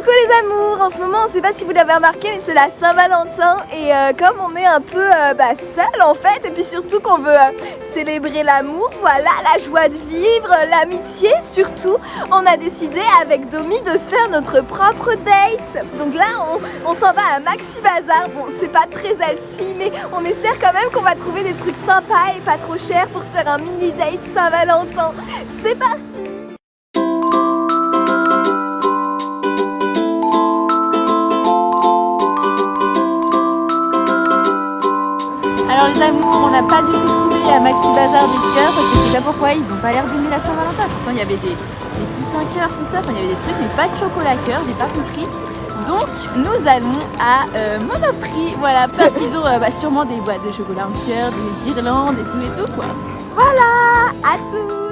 Coucou les amours, en ce moment on ne sait pas si vous l'avez remarqué mais c'est la Saint-Valentin et comme on est un peu seul en fait et puis surtout qu'on veut célébrer l'amour, voilà, la joie de vivre, l'amitié surtout, on a décidé avec Domi de se faire notre propre date. Donc là on s'en va à Maxi Bazar, bon c'est pas très Alcy mais on espère quand même qu'on va trouver des trucs sympas et pas trop chers pour se faire un mini date Saint-Valentin. C'est parti! Alors les amours, on n'a pas du tout trouvé à Maxi Bazar des cœurs parce que je sais pas pourquoi ils n'ont pas l'air d'aimer la Saint-Valentin. Pourtant il y avait des poussins cœurs, tout ça, enfin il y avait des trucs mais pas de chocolat cœur, j'ai pas compris. Donc nous allons à Monoprix, voilà, parce qu'ils ont sûrement des boîtes de chocolat en cœur, des guirlandes et tout quoi. Voilà, à tous!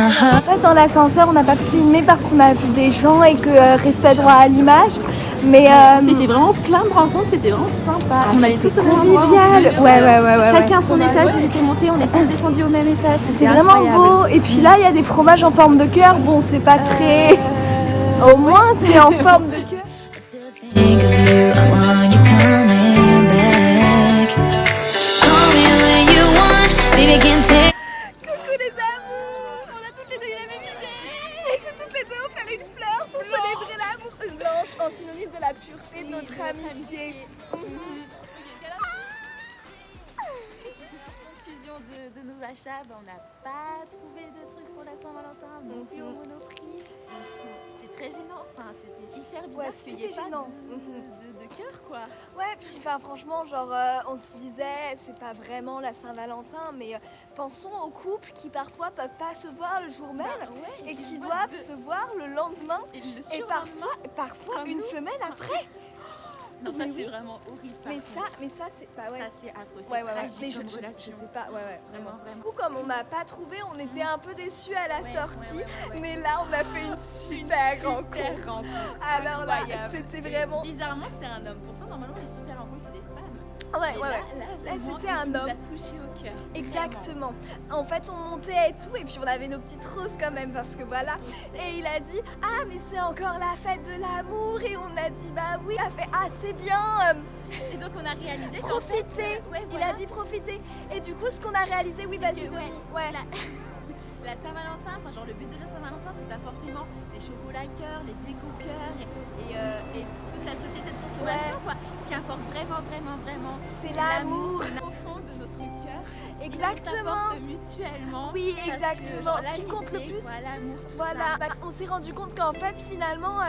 En fait dans l'ascenseur on n'a pas pu filmer parce qu'on a vu des gens et que respect droit à l'image. Mais c'était vraiment plein de rencontres, c'était vraiment sympa. On allait tous au même endroit. Ouais. Chacun son étage, il était monté, on est tous descendus au même étage. C'était vraiment beau. Et puis là il y a des fromages en forme de cœur. Bon c'est pas très... Au moins c'est en forme de cœur. Coucou les amours, on a toutes les deux eu la même idée. Et c'est toutes les deux offert une fleur pour célébrer l'amour blanche en synonyme de la pureté de notre amitié. Conclusion de nos achats, on n'a pas trouvé de trucs pour la Saint-Valentin, non plus au Monoprix. C'était très gênant, enfin c'était hyper bizarre parce qu'il n'y ait pas de cœur quoi. Ouais, puis franchement, genre on se disait c'est pas vraiment la Saint-Valentin, mais pensons aux couples qui parfois peuvent pas se voir le jour même et qui doivent se voir le lendemain et parfois une semaine après. Non, ça c'est vraiment horrible. Mais ça c'est pas Ça c'est affreux. Ouais. Mais je sais pas, vraiment. Ou comme on n'a pas trouvé, on était un peu déçus à la sortie, mais là on a fait une super rencontre. Alors là, c'était vraiment... Bizarrement c'est un homme, pourtant normalement les super rencontres c'est des femmes. Là c'était un homme. Il nous a touché au cœur. Exactement. En fait on montait et tout et puis on avait nos petites roses quand même parce que voilà. Et il a dit ah mais c'est encore la fête de l'amour et on a dit bah oui. Il a fait ah c'est bien. Et donc on a réalisé profiter. Il a dit profiter. Et du coup ce qu'on a réalisé, oui vas-y Domi. La Saint-Valentin, enfin genre le but de la Saint-Valentin c'est pas forcément les chocolats cœur, les décos cœur et toute la société de consommation quoi. Ce qui importe vraiment c'est l'amour au fond de notre cœur. Exactement. On mutuellement. Oui exactement. Que, Ce qui compte le plus. L'amour. Voilà. On s'est rendu compte qu'en fait finalement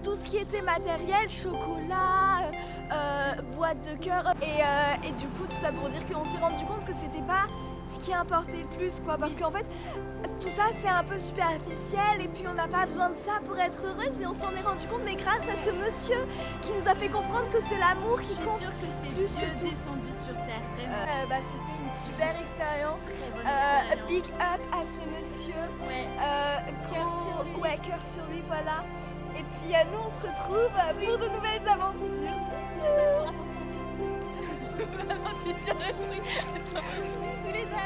tout ce qui était matériel, chocolat, boîte de cœur et du coup tout ça pour dire qu'on s'est rendu compte que c'était pas ce qui importait le plus quoi, parce qu'en fait tout ça c'est un peu superficiel et puis on n'a pas besoin de ça pour être heureuse et on s'en est rendu compte mais grâce à ce monsieur qui nous a fait comprendre que c'est l'amour qui compte plus que tout. Descendu sur terre vraiment. C'était une super expérience. Big up à ce monsieur. Cœur sur lui voilà. Et puis nous on se retrouve pour de nouvelles aventures. Bisous. Tu tires le truc. Bisous les dames.